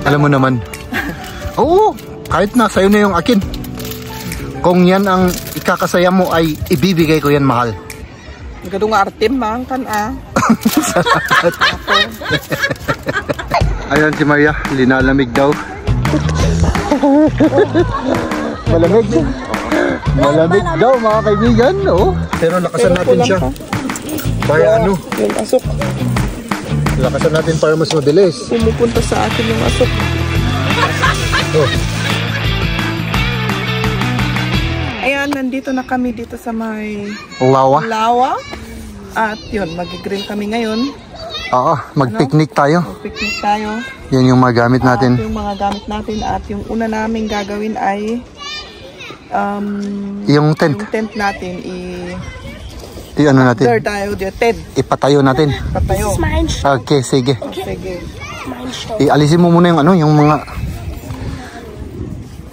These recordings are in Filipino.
Alam mo naman. Oo, kahit na sa'yo na yung akin. Kung yan ang ikakasaya mo ay ibibigay ko yan mahal. Gadong artim mang kan Ayan si Maria, linalamig daw. Malamig. Malamig daw mga kaibigan, oh. Pero lakasan natin siya. Kaya ano? Yung asok. Lakasan natin para mas mabilis. Pumupunta sa akin yung asok. Oh. Ayan, nandito na kami dito sa may Lawa. At yun, mag-grill kami ngayon. Oo, mag-picnic tayo. Mag-picnic tayo. Yan yung mga gamit natin. Yung mga gamit natin. At yung una namin gagawin ay yung tent. Yung tent natin ano natin? There tayo, tent. Ipatayo natin. Patayo. Okay, sige. Sige. Ialisin mo muna yung ano, yung mga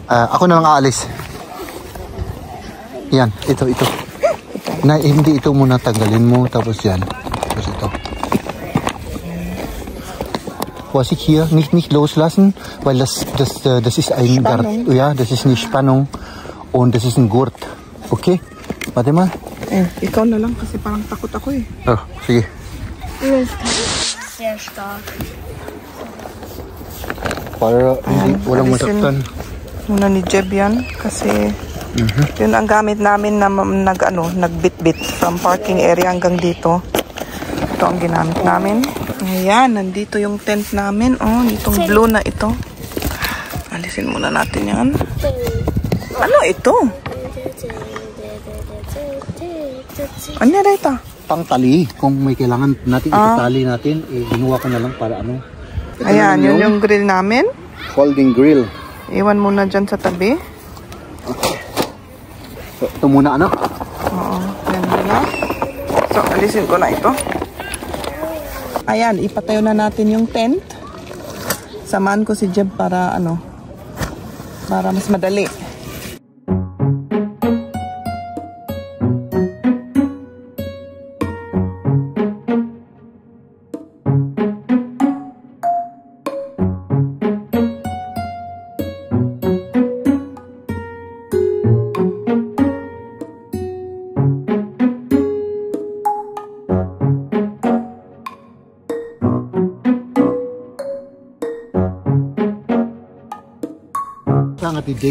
ako na lang aalis. Yan, ito. Na, hindi ito muna tanggalin mo, tapos yan. Tapos ito. Vorsicht hier, nicht loslassen, weil das ist ein Gurt. Ja, das ist eine Spannung und das ist ein Gurt. Okay? Warte mal. Ikaw na lang kasi parang takot ako eh. Oh, sige. Sehr stark. Para hindi walang masaktan. Muna ni Jeb yan kasi yun ang gamit namin na nagbit-bit from parking area hanggang dito. Ito ang ginamit namin. Ayan, nandito yung tent namin. Oh, itong blue na ito. Alisin muna natin yan. Ano ito? Ano na ito? Pangtali. Kung may kailangan natin itali natin, ginawa ko na lang para ano. Ito ayan, yun yung grill namin. Folding grill. Iwan muna dyan sa tabi. Okay. So, ito muna ano? Oo, yan muna. So, alisin ko na ito. Ayan, ipatayo na natin yung tent. Samahan ko si Jeb para para mas madali.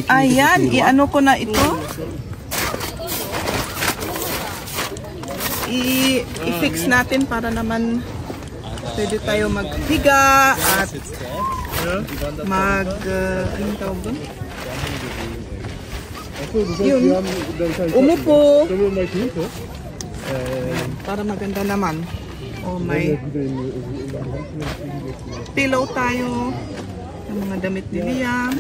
Ayan, i-ano ko na ito. I-fix natin para naman pwede tayo maghiga at anong tawag doon? Yun, umupo. Para maganda naman. Oh, may pillow tayo. Yung mga damit ni Liam.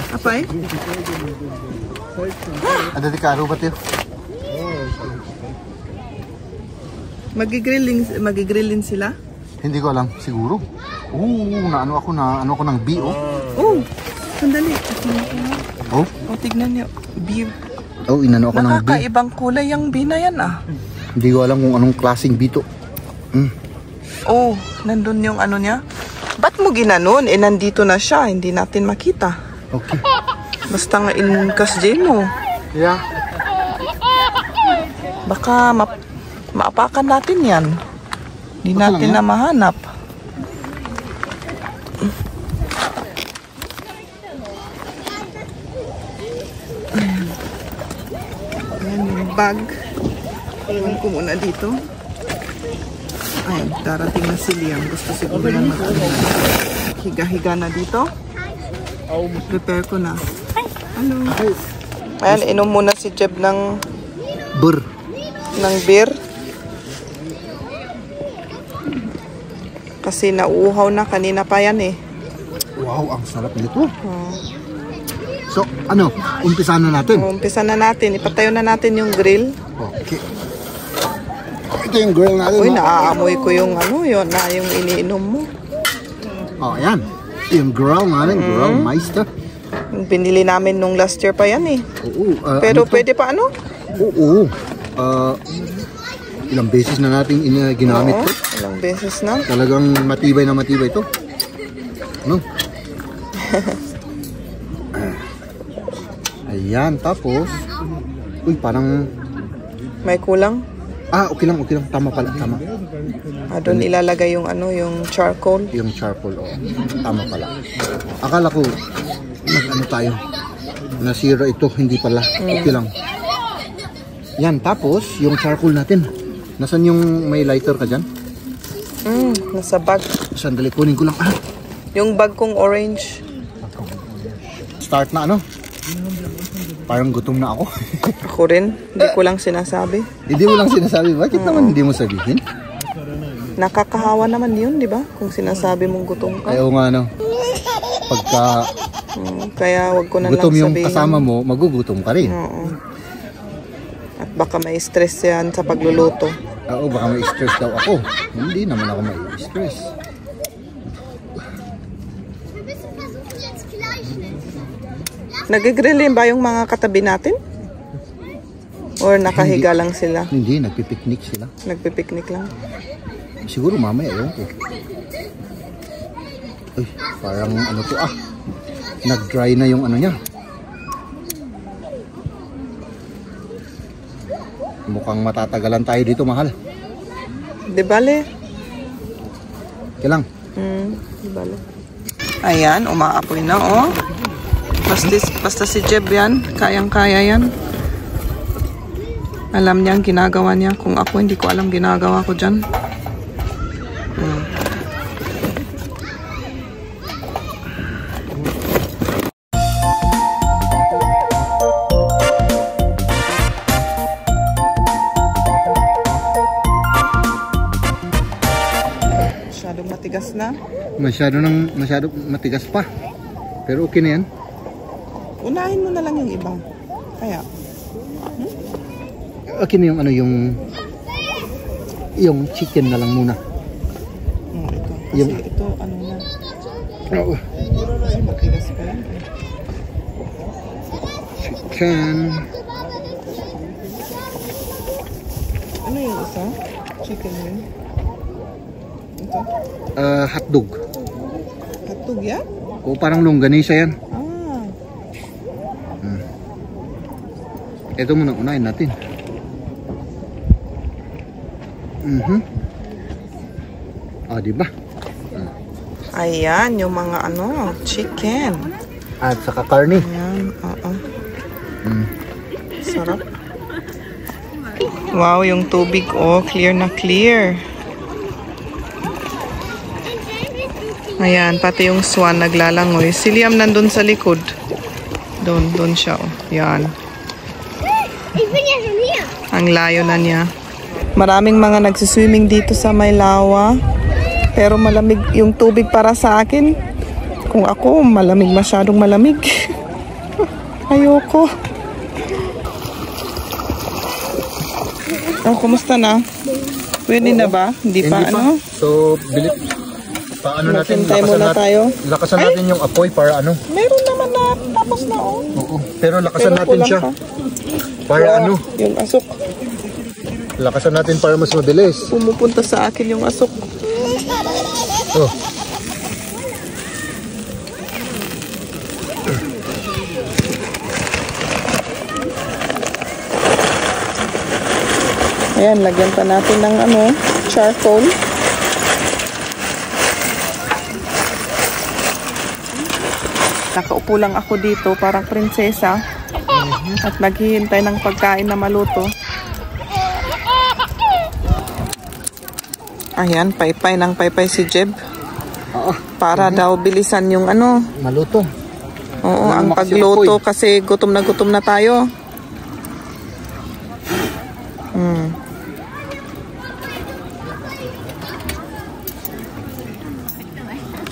Apay? Ada di karo ba tiyo? Magigrillin sila? Hindi ko alam, siguro. Naano ako ng BO. Oh, sandali. Oh, tignan niyo. Beer. Oh, inano ako ng B. Nakakaibang kulay yung B na yan Hindi ko alam kung anong klaseng bito. Oh, nandun yung ano niya. Ba't mo ginanon? Nandito na siya. Hindi natin makita. Okay. Basta nga in-kasjay mo. Yeah. Baka maapakan natin yan. Hindi natin na mahanap. Ayan yung bag. Iwan ko muna dito. Ay, darating na si Liam. Gusto siguro yan higa-higa na dito. Prepare ko na. Ano? Ayan, inom muna si Jeb ng beer. Kasi nauuhaw na kanina pa yan eh. Wow, ang sarap nito. So, umpisa na natin? Umpisa na natin. Ipatayo na natin yung grill. Okay. Ito yung grill natin. Uy, naaamoy ko yung yung iniinom mo. Oh, ayan. Yung grill natin, grill meister. Binili namin nung last year pa yan eh. Oo. Pero pwede pa Oo. Ilang beses na natin ginamit Oo, to. ilang beses na. Talagang matibay na matibay to. Ano? Ayan, tapos uy, parang May kulang. okay lang, okay lang. Tama pala, tama. Doon ilalagay yung ano, yung charcoal. Yung charcoal, tama pala. Akala ko, ano tayo, nasira ito, hindi pala. Okay lang. Yan, tapos, yung charcoal natin. Nasaan yung may lighter ka dyan? Nasa bag. Sandali, kunin ko lang. Yung bag kong orange. Start na ano? Parang gutom na ako. Ako rin. Hindi ko lang sinasabi. Hindi mo lang sinasabi. Bakit naman hindi mo sabihin? Nakakahawa naman yun, di ba? Kung sinasabi mong gutom ka. Ayaw nga, no? Pagka kaya wag ko na gutom lang yung sabihin. kasama mo, magugutom ka rin. Oo. At baka may stress yan sa pagluluto. Oo, baka may stress daw ako. Hindi naman ako may stress. Nag-grilling ba yung mga katabi natin? Or nakahiga lang sila? Hindi, nagpipiknik sila. Nagpipiknik lang? Siguro mamaya, ewan ko. Uy, parang ano to nag-dry na yung ano niya. Mukhang matatagalan tayo dito, mahal. Di bale? Kailang. Di bale. Ayan, umaapoy na, oh. Basta si Jeb yan, kayang-kaya yan. Alam niya ang ginagawa niya. Kung ako, hindi ko alam ginagawa ko dyan. Masyadong matigas na. Masyado matigas pa. Pero okay na yan. Unahin mo na lang yung iba. Kaya. Okay na yung ano, yung chicken na lang muna. Ito. Kasi Yung ito, ano na. Oo. Kasi matigas pa yan. Chicken. Ano yung isa? Chicken rin. Ito? Hotdog. Hotdog yan? O parang longganisa yan. Ito muna unahin natin. Diba? Ayan, yung mga ano, chicken. At saka karne. Ayan, oo. Sarap. Wow, yung tubig, clear na clear. Ayan, pati yung swan naglalangoy. Si Liam nandun sa likod. Doon siya, Yan. Ang layo na niya. Maraming mga nagsiswimming dito sa may lawa. Pero malamig yung tubig para sa akin. Kung ako, masyadong malamig. Ayoko. Kumusta na? Pwede na ba? Hindi pa, ano? So, paano natin, Hintay muna tayo. lakasan natin yung apoy para ano? Meron naman na tapos na, Oo. Pero lakasan natin kulang siya. pa. Para ano? Yung asok. Lakasan natin para mas mabilis. Pumupunta sa akin yung asok. Ayan, lagyan pa natin ng charcoal. Nakaupo lang ako dito, parang prinsesa. At naghihintay ng pagkain na maluto. Ayan, paypay ng paypay si Jeb. Para daw bilisan yung maluto. Oo, ang pagluto kasi gutom na tayo.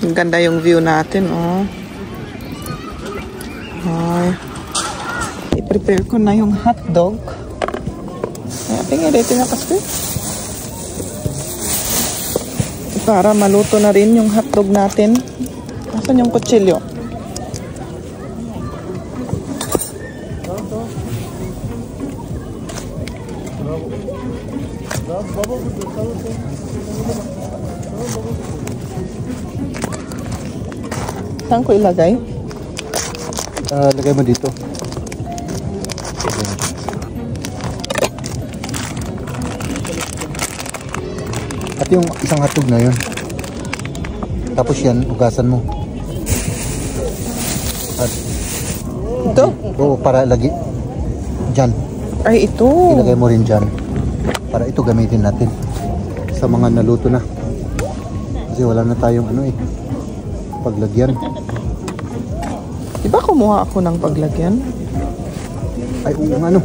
Ang ganda yung view natin, Ay. I-prepare ko na yung hotdog. Ay, tingin dito na kasi. Para maluto na rin yung hotdog natin. Nasaan yung kutsilyo? Saan ko ilagay? Lagay mo dito. At yung isang hotdog na yun. Tapos yan, ugasan mo. At Ito? oo, para lagi dyan. Ay, ito. Ilagay mo rin dyan. Para ito gamitin natin sa mga naluto na. Kasi wala na tayong ano eh, paglagyan. Diba kumuha ako ng paglagyan? Ay, oo nga ano.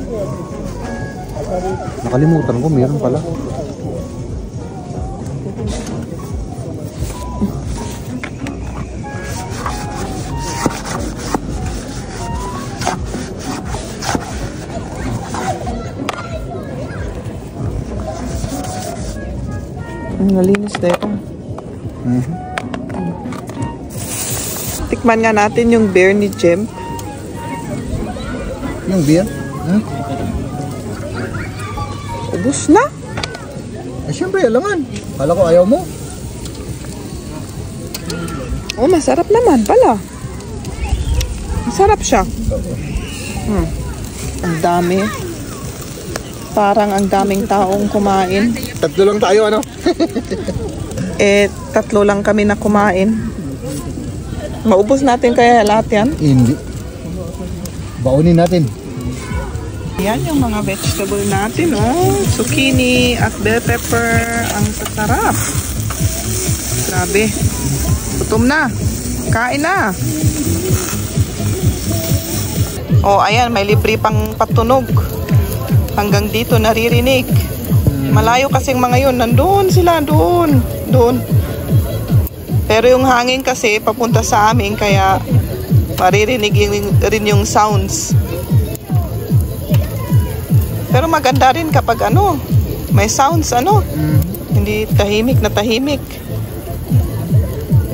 Nakalimutan ko, meron pala. Nalinis na ito. Tikman nga natin yung beer ni Jem. Yung beer? Ubus na. Eh, syempre, alangan. Kala ko ayaw mo. Oh, masarap naman pala. Masarap siya. Ang dami. Parang ang daming taong kumain. Tatlo lang tayo, ano? Eh, 3 lang kami na kumain. Maubos natin kaya lahat yan? Hindi. Baunin natin. Yan yung mga vegetable natin, oh. Zucchini at bell pepper. Ang sasarap. Grabe. Gutom na. Kain na. Oh, ayan. May libre pang patunog. Hanggang dito naririnig. Malayo kasing mga yun. Nandun sila. Doon. Pero yung hangin kasi papunta sa amin. Kaya maririnig rin yung sounds. Pero maganda rin kapag ano, may sounds ano. Hindi tahimik na tahimik.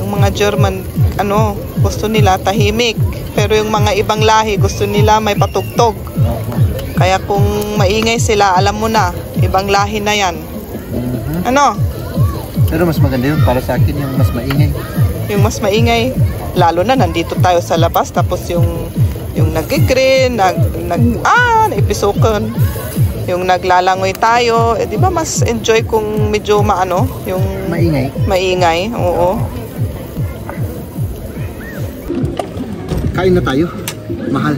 Yung mga German ano, gusto nila tahimik. Pero yung mga ibang lahi gusto nila may patugtog. Kaya kung maingay sila, alam mo na, ibang lahi na yan. Ano? Pero mas maganda yun para sa akin, yung mas maingay. Yung mas maingay, lalo na nandito tayo sa labas, tapos yung nag-green, naipisukan. Yung naglalangoy tayo, eh, di ba mas enjoy kung medyo maano, yung maingay, oo. Kain na tayo. Mahal.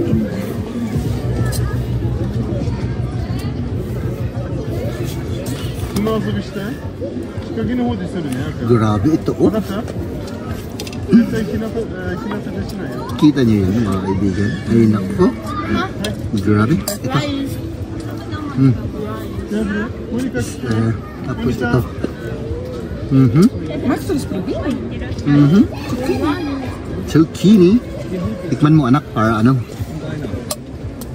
Grabe ito, oh. Kita niyo yan, mga kaibigan. Ay, nako. Grabe. Ito. Tapos ito. Zucchini. Tikman mo, anak, para ano?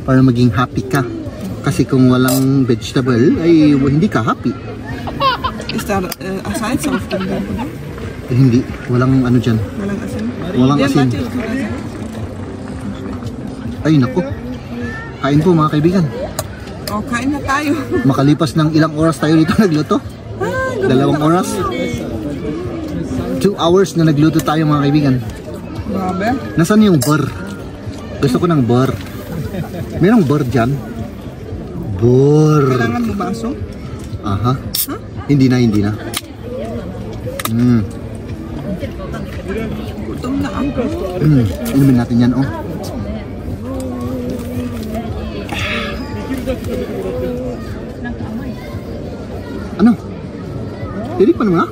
Para maging happy ka. Kasi kung walang vegetable, ay hindi ka happy. Is that aside sa Hindi, walang ano dyan. Walang asin? Walang asin. Ay, naku. Kain po, mga kaibigan. Oh, kain na tayo. Makalipas ng ilang oras tayo dito nagluto. 2 oras. 2 hours na nagluto tayo, mga kaibigan. Grabe. Nasaan yung bar? Gusto ko ng bar. Merong bar dyan? Bar. Kailangan mo baso? Aha. Huh? Hindi na. Gutom na ako. Inumin natin yan, oh. Ano? Tinikman mo na?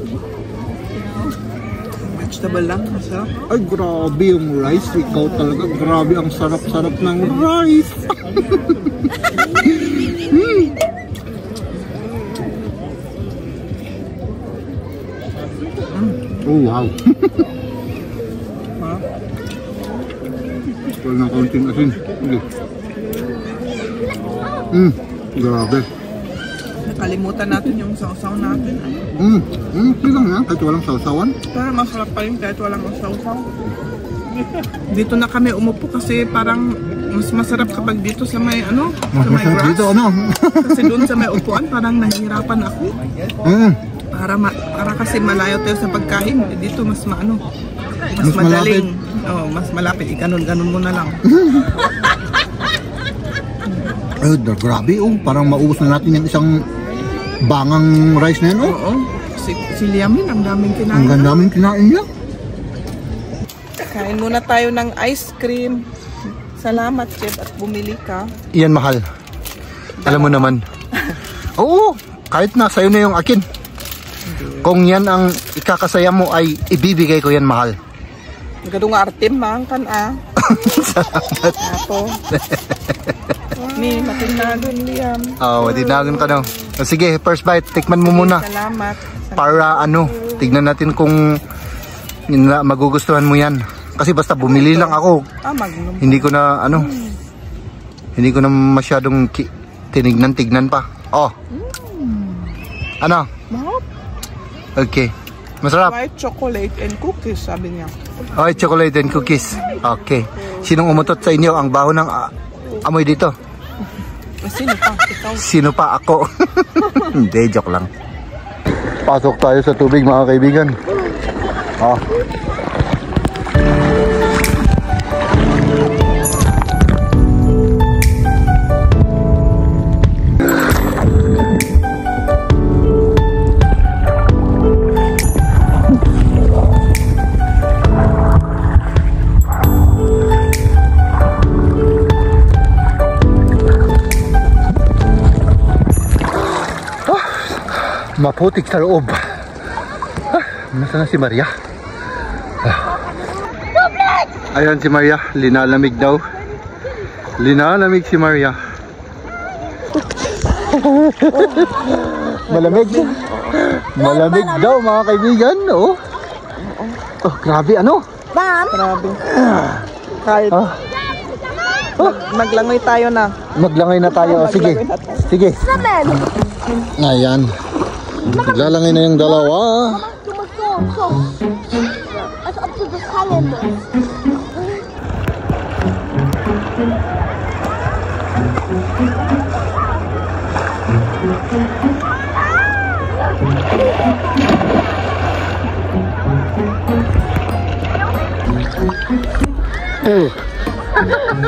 Vegetable lang, masarap. Ay, grabe yung rice. Ikaw talaga. Grabe ang sarap-sarap ng rice. Oh, wow. Wala na kaunting asin. Okay. Grabe. Nakalimutan natin yung sausaw natin. Okay lang yan, kahit walang sausawan. Pero masarap pa rin kahit walang sausaw. Dito na kami umupo kasi parang mas masarap kapag dito sa may ano, sa may grass. Dito, ano? Kasi doon sa may upuan parang nahihirapan ako. Para kasi malayo tayo sa pagkain. Dito mas maano, mas madaling. Oh, mas malapit. Ikanon-ganon mo na lang. Grabe oh. Parang maubos na natin yung isang bangang rice na yan oh. Oo. Si Liamin, ang daming kinain. Ang daming kinain niya. Kain muna tayo ng ice cream. Salamat, Chef, at bumili ka. Iyan mahal. Alam mo naman. Oo, kahit na sa'yo na yung akin. Kung yan ang ikakasaya mo ay ibibigay ko yan mahal. Gadong artim, maangkan ah. Salamat. Ako. Ni, matinagon, Liam. Oo, matinagon ka daw. Sige, first bite, tikman mo muna. Salamat. Para tignan natin kung magugustuhan mo yan. Kasi basta bumili lang ako. Magnum. Hindi ko na hindi ko na masyadong tinignan pa. Oh. Ano? Okay. Masarap. White chocolate and cookies, sabi niya. White chocolate and cookies. Okay. Sinong umutot sa inyo ang baho ng amoy dito? Sino pa? Ikaw? Sino pa? Ako. Hindi, joke lang. Pasok tayo sa tubig mga kaibigan. Maputik sa loob. Nasaan na si Maria? Ayan si Maria, linalamig daw. Linalamig si Maria. Malamig. Malamig daw mga kaibigan. Oh, grabe ano? Grabe. Kahit maglangoy tayo na. Maglangoy na tayo. Sige. Sige. Ayan. Maglalangay na yung dalawa. It's up to the calendar.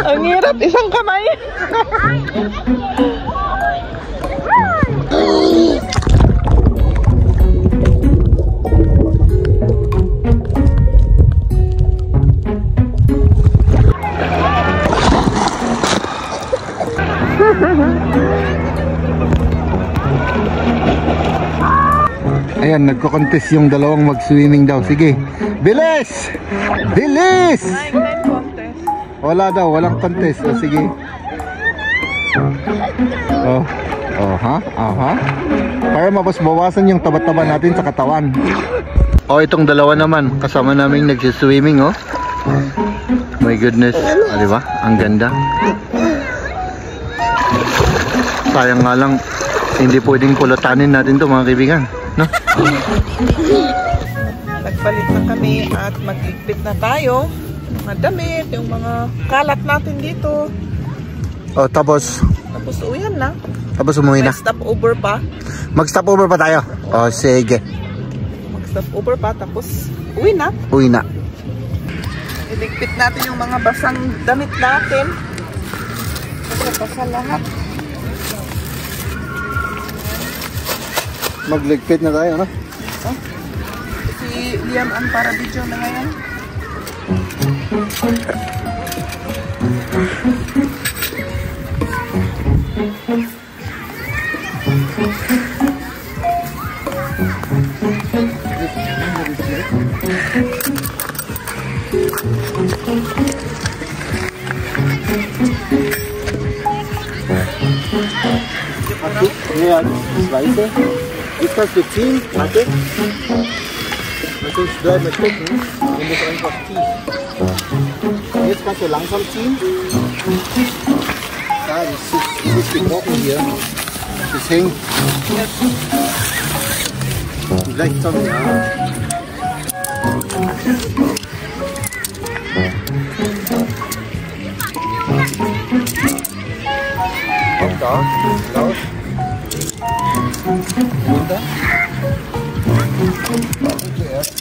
Ang hirap, isang kamay. Ayan, nagko-contest yung dalawang mag-swimming daw. Sige, bilis! Bilis! Wala daw, walang contest. O, sige. Para mapasbawasan yung taba-taba natin sa katawan. Itong dalawa naman, kasama naming nagsiswimming, oh. My goodness, diba? Ang ganda. Sayang nga lang, hindi pwedeng pulutanin natin to mga kaibigan, no? Nagpalit na kami at magligpit na tayo. Mga damit, yung mga kalat natin dito. Tapos uwihan na. Tapos umuwi na. Stop over pa. Mag-stop over pa tayo? Sige. Mag-stop over pa, tapos uwi na. Uwi na. Iligpit natin yung mga basang damit natin. Basa lahat. Magligpit na tayo, no? Si Liam ang para video na ngayon. Ja, das Weiße. Ist das gezielt? Warte. Natürlich bleiben wir gucken. Wenn das einfach tief. Jetzt kannst du langsam ziehen. Ja, das ist gebrochen hier. Das hängt. Vielleicht so, ja. Und da, raus. Runter. Und zuerst.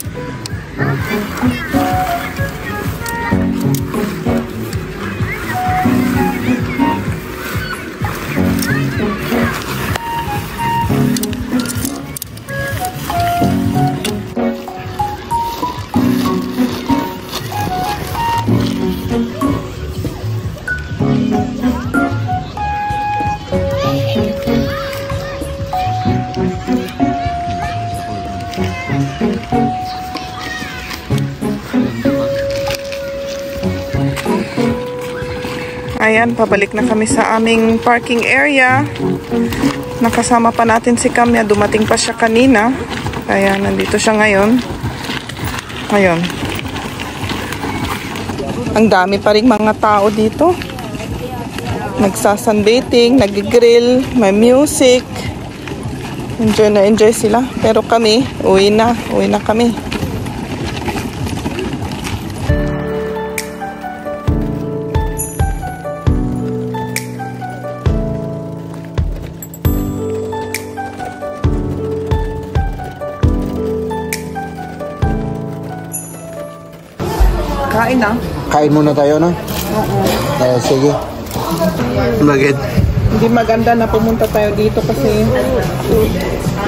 Ayan, pabalik na kami sa aming parking area. Nakasama pa natin si Kamya. Dumating pa siya kanina. Kaya nandito siya ngayon. Ngayon. Ang dami pa rin mga tao dito. Nagsasunbathing, nag-grill, may music. Enjoy na enjoy sila. Pero kami, uwi na kami. Kain na. Kain muna tayo, no? Oo. Sige. Bakit? Hindi maganda na pumunta tayo dito kasi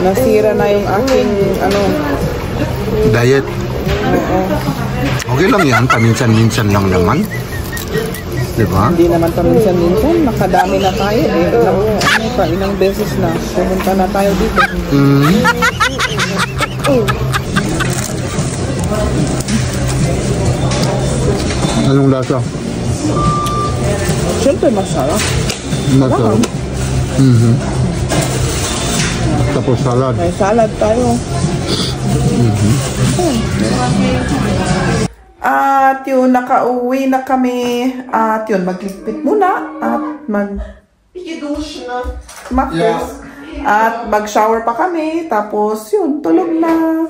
nasira na yung aking Diet. Oo. Okay lang yan, paminsan-minsan lang naman. Diba? Hindi naman paminsan-minsan, nakadami na tayo eh. Ilang beses na pumunta na tayo dito. Anong lasa? Siyempre masarap. Masarap. Tapos salad. May salad tayo. At yun, nakauwi na kami. At yun, magligpit muna. At mag-smackers. At mag-shower pa kami. Tapos yun, tulog na.